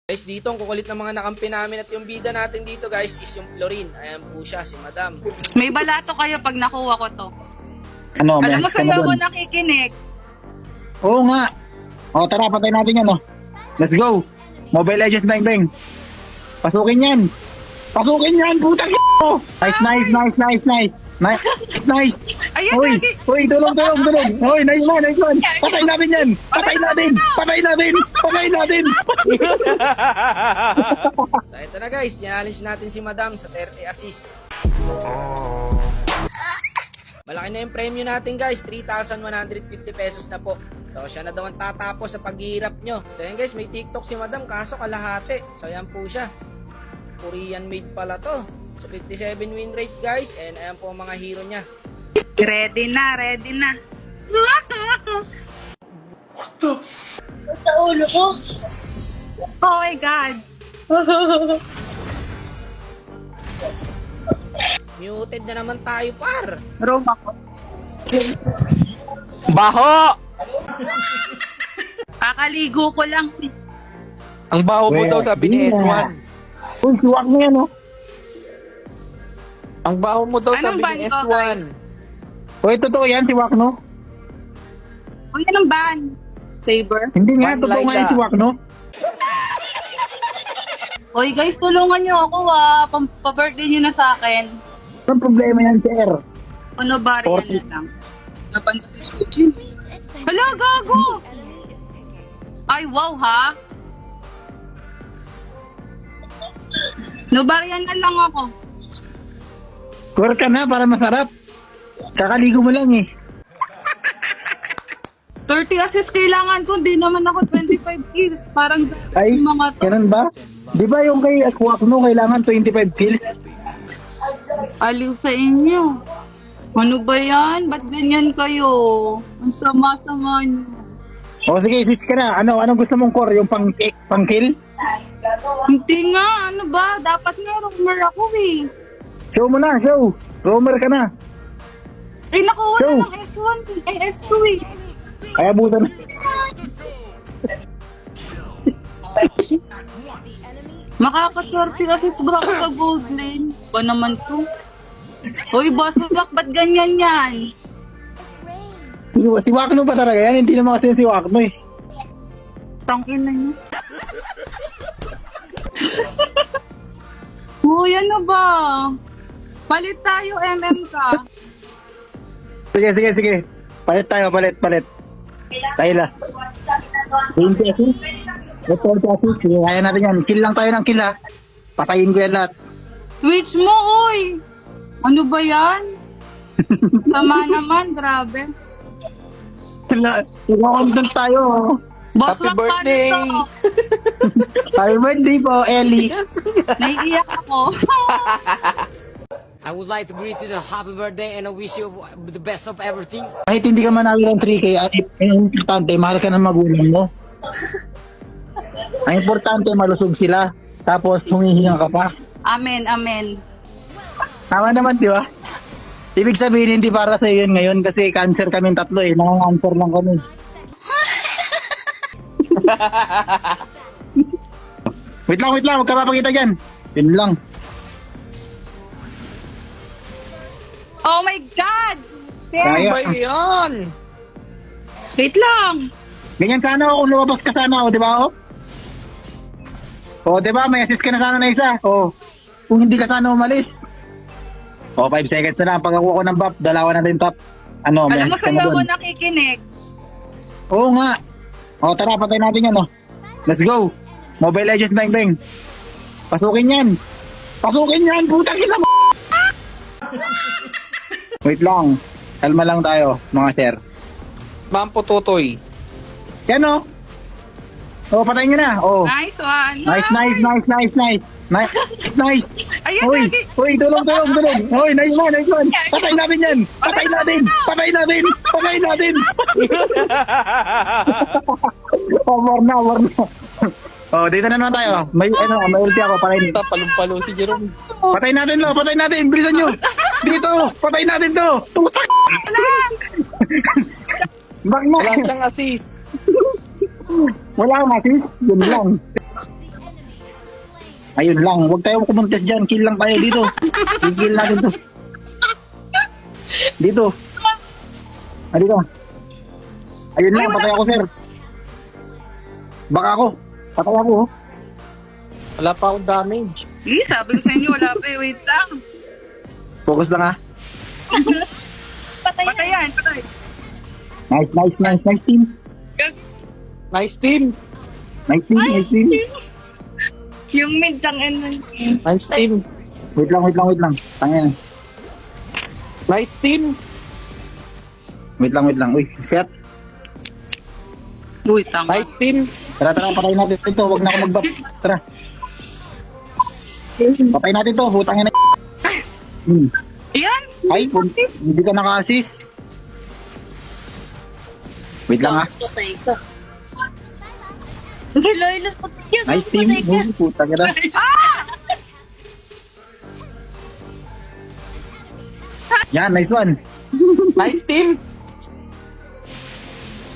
Guys, dito ang kukulit ng mga nakampi namin at yung bida natin dito guys is yung Florin. Ayan po siya, si Madam. May balato kayo pag nakuha ko to. Ano, Alam mo, may sa'yo ako doon. nakikinig. Oo nga. O, tara, patay natin yan, o. Let's go. Mobile Legends Bang Bang. Pasukin yan. Pasukin yan, putang ino. Nice, nice, nice, nice, nice. Nice, nice. Ayun, Uy, lagi. uy, tulong. Uy, nice one, nice one. Patay natin yan. Patay natin. Patay natin. Patay natin. So ito na guys, challenge natin si Madam sa 30 assist. Malaki na yung premyo natin guys, 3,150 pesos na po. So siya na daw ang tatapos sa paghihirap nyo. So yan guys, may TikTok si Madam kaso kalahati. So yan po siya. Korean made pala to. So 57 win rate guys, and ayan po ang mga hero niya. Ready na, ready na. Sa ulo ko. Oh my God. Muted na naman tayo par. Room ako. Baho! Kakaligo ko lang. Ang baho mo daw sabi ni S1. Uy, siwak mo yan, o. Ang baho mo daw Anong sabi ni ban ko, S1. Uy, totoo yan, siwak, no? O yan ang ban. Saber. Hindi nga, One totoo nga like yung that. siwak, no? Oy guys, tulungan niyo ako Pa-birthday niyo na sa akin. Ang problema yan, sir. Ano ba rin na lang? Napansin. Hala, gago! Ay, wow ha? Nobarian na lang ako. Score ka na para masarap. Kakaligo mo lang, eh. 30 assists kailangan ko, hindi naman ako 25 kills. Parang Ay, yung mga to. ganun ba? Di ba yung kay Aquacno kailangan 25 kills? Aliw sa inyo. Ano ba yan? Ba't ganyan kayo? Ang sama-sama niyo. O sige, switch ka na. Anong gusto mong core? Yung pang kill? Hindi nga, ano ba? Dapat nga roamer ako eh. Show mo na, show. Roamer ka na. Eh, nakuha Go. na ng S1, ay S2 eh. Kaya buta na. Makaka-30 assist ba ako sa gold lane? Ba naman to? Hoy, boss, ba't ganyan yan? Si Wakno pa talaga yan. Hindi naman kasi si Wakno, eh. Tangin na niya. Uy, ano ba? Palit tayo, MM ka. Sige. Palit tayo, palit. Tayo la. 20 assist. 20 assist. Sige, kaya natin yan. Kill lang tayo ng kill, ha. Patayin ko yan lahat. Switch mo, uy! Ano ba yan? Sama naman, grabe. Content tayo, oh. Boss, Happy wag birthday! paano to? Happy birthday po, Ellie. Naiiyak ako. I would like to greet you a happy birthday and I wish you the best of everything. Kahit hindi ka manawin ng 3K, ang importante, mahal ka ng magulang mo. Ang importante, malusog sila. Tapos, humihinga ka pa. Amen, amen. Tama naman, di ba? Ibig sabihin, hindi para sa yun ngayon kasi cancer kaming tatlo, eh. Nang-answer lang kami. Wait lang. Huwag ka papakita dyan. Yun lang. Oh my God! Kaya. Ano ba yan? Wait lang. Ganyan sana ako kung lumabas ka sana ako, di ba? O, di ba? May assist ka na sana na isa. O, kung hindi ka sana umalis. O, 5 seconds na lang. Pag ako ng buff, dalawa na din top. Ano, may Alam mo, assist ka na sa'yo ako doon. nakikinig. Oo nga. O, tara, patay natin yan, o. Let's go. Mobile Legends Bang Bang. Pasukin yan. Putang ina mo. Wait lang. Kalma lang tayo, mga sir. Mampo Totoy. Yan, o. O, patayin nyo na. O. Nice one. Nice. Ayun, Uy, lagi. tulong. Uy, nice one. Patay natin yan. Patay natin. War na. Oh, dito na naman tayo. May ulti ako. Palong-palo si Jerome. Patay natin. Bilisan nyo. Dito, patay natin to. Tutak. Bak na. Wala siyang assist. Wala nga, sis. Yun lang. Ayun lang, huwag tayo kumontes dyan. Kill lang tayo dito. Kill natin to. Dito. Ah, dito. Ayun lang, patay ako, sir. Baka ako. Patay ako, oh. Wala pa akong damage. Eh, sabi ko sa inyo, wala pa eh. Wait lang. Focus lang, ha. Patay yan, patay. Nice team. Nice team. Nice team. Yung mid ang ano. Nice team. Wait lang. Tangin. Nice team. Wait lang. Uy, set. Uy, tama. Nice team. Tara, patayin natin ito. Huwag na ako mag-buff. Tara. Patayin natin to. Putangin na. Yan. Ay, hindi ka naka-assist. Wait lang, ha. Patay ka. Si Loila, patay ka. Nice team. Uy, puta ka na. Yan, nice one. Nice team.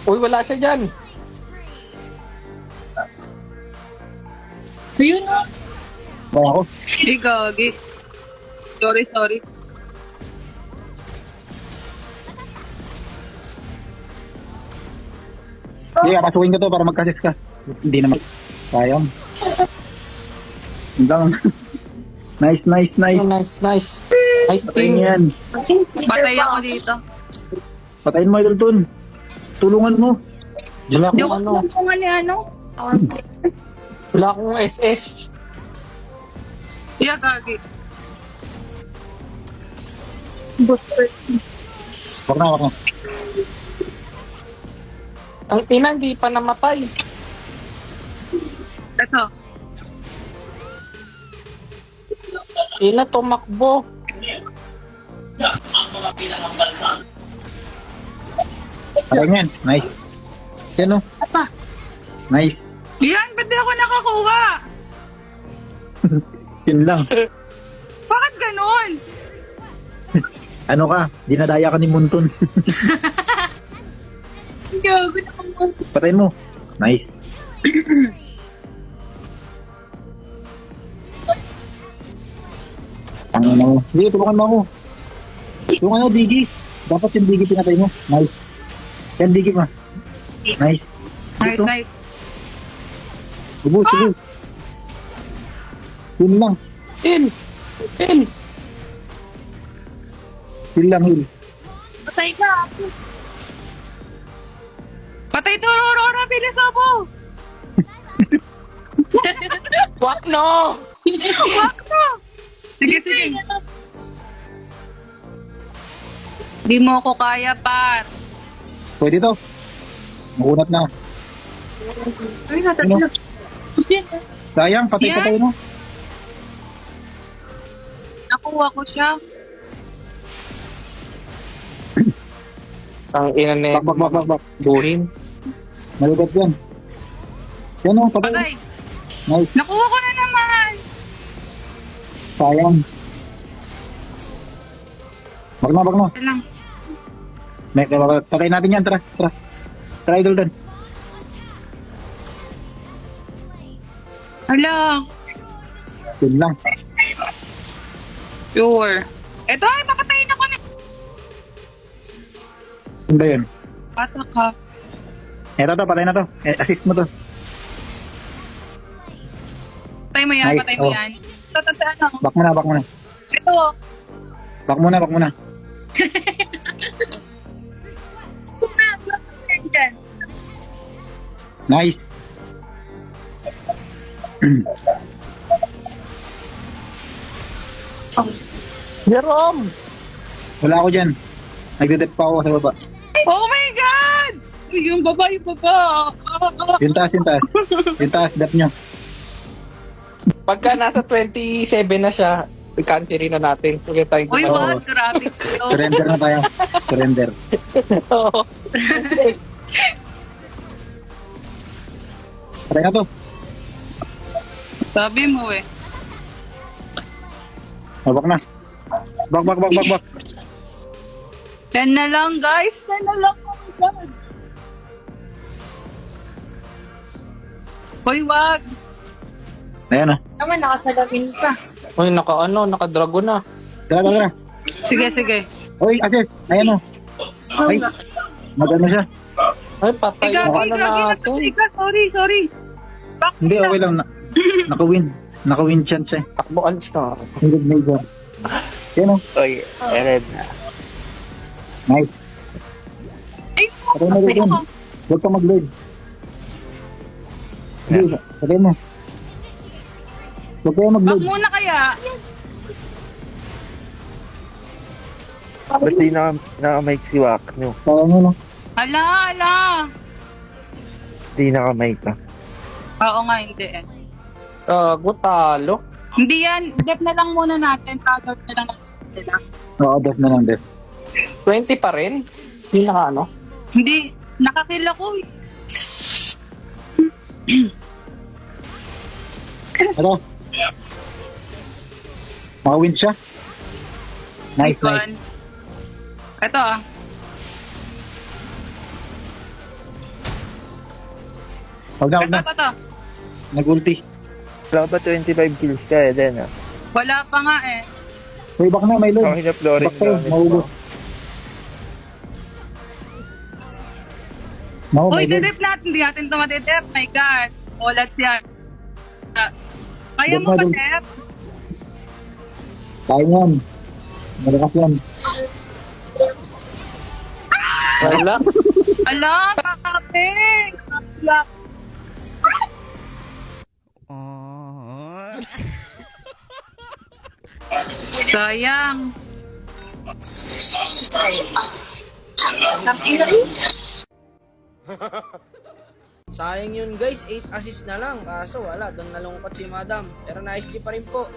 Uy, wala siya dyan. Ayun na. Kaya ako. Hey, gagi. Sorry. Sige, pasukin ko to para magkasis ka. Hindi naman. Sayang. Hanggang. Nice. Oh, nice. Nice Patayin team. yan. Patay ako dito. Patayin mo, Idol. Tulungan mo. Wala Hindi akong ako ano. alam kung ano. Wala akong SS. Yeah, gagi. Wag na. Ang ina, hindi pa namatay. Ito. Ina, tumakbo. Patayin yan. Nice. Yan, oh. Nice. Yan, ba't di ako nakakuha? Yun lang. Bakit ganon? Ano ka? Dinadaya ka ni Munton. Gago na ako. Patayin mo. Nice. Ano mo? Sige, tulungan mo ako. Yung ano, Digi. Dapat yung Digi pinatay mo. Nice. Yan, Digi pa. Nice. Ito. Nice. Subo. Yun lang. In. Yun lang, Hil. Patay ka. Patay ito, Aurora, bilis ako. Wag no! Sige. Di mo ako kaya, par. Pwede to. Makunat na. Ay, Ano? Sayang, patay Yan. no? Nakuha ko siya. Ang ina na Bak. buhin. Malugat yan. Yan o, patay. Patay. Nice. Nakuha ko na naman. Sayang. Bak na. Ito lang. Patay natin yan, tara. Tara, Idol Dan. Hala. Yun lang. Sure. Ito ay, papatayin ako na. Yun ba yun? Patak ka. Eto to, patay na to. Assist mo to. Patay mo yan, Nice. patay mo Oh. yan. Tatatay ano. Back mo na. Ito. Back mo na. Dyan. Nice. Jerome! Wala ako dyan. Nagde-dep pa ako sa baba. Oh my God! Uy, yung baba. Yung taas. Yung taas, dep nyo. Pagka nasa 27 na siya, i-cancelin na natin. Huwag tayong Uy, Oo. wag, grabe. Surrender na tayo. Surrender. Oo. Patay na to. Sabi mo eh. Back na. Back. Yan na lang, guys. Yan na lang. Oh my God. Uy, wag. Ayan o. Naman, nakasalamin pa. Uy, naka-dragon na. Tara. Sige, sige. Uy, assist. Ayan o. Ay, magano siya. Ay, patay Gagi, yung ano natin. gagi. Sorry. Hindi, okay lang. Naka-win. Naka-win chance eh. Takbuan siya. Good major. Ayan o. Uy, Eren. Nice. Ay, Patay mo rin. Huwag ka mag-load. Hindi, patay mo. Huwag kayo back mag-load. muna kaya. Ba't di naka-mic si Wakno? Sayang yun o. Ala. Di naka-mic ka. Oo nga, hindi eh. Talo. Hindi yan, dep na lang muna natin. Tagod na lang natin sila. Oo, def na lang, def. 20 pa rin? Hindi naka ano? Hindi, nakakil ako eh. Ano? Maka-win siya. Nice. Ito ah. Huwag na. Ito. Nag-ulti. Wala ka ba 25 kills ka eh, then ah? Wala pa nga eh. Uy, back na, may load. Ako hina-flooring Back tayo, gamit mahulog. Uy, may load. didip natin. Hindi natin ito matidip. My God. Ulat siya. Kaya mo Wag ba, na, Dep? Kaya yan. Malakas yan. Wala. Ala, kakaping. Kakaping. Sayang. Sayang yun guys, 8 assist na lang. Kaso wala, doon nalungkot si Madam. Pero nice pa rin po.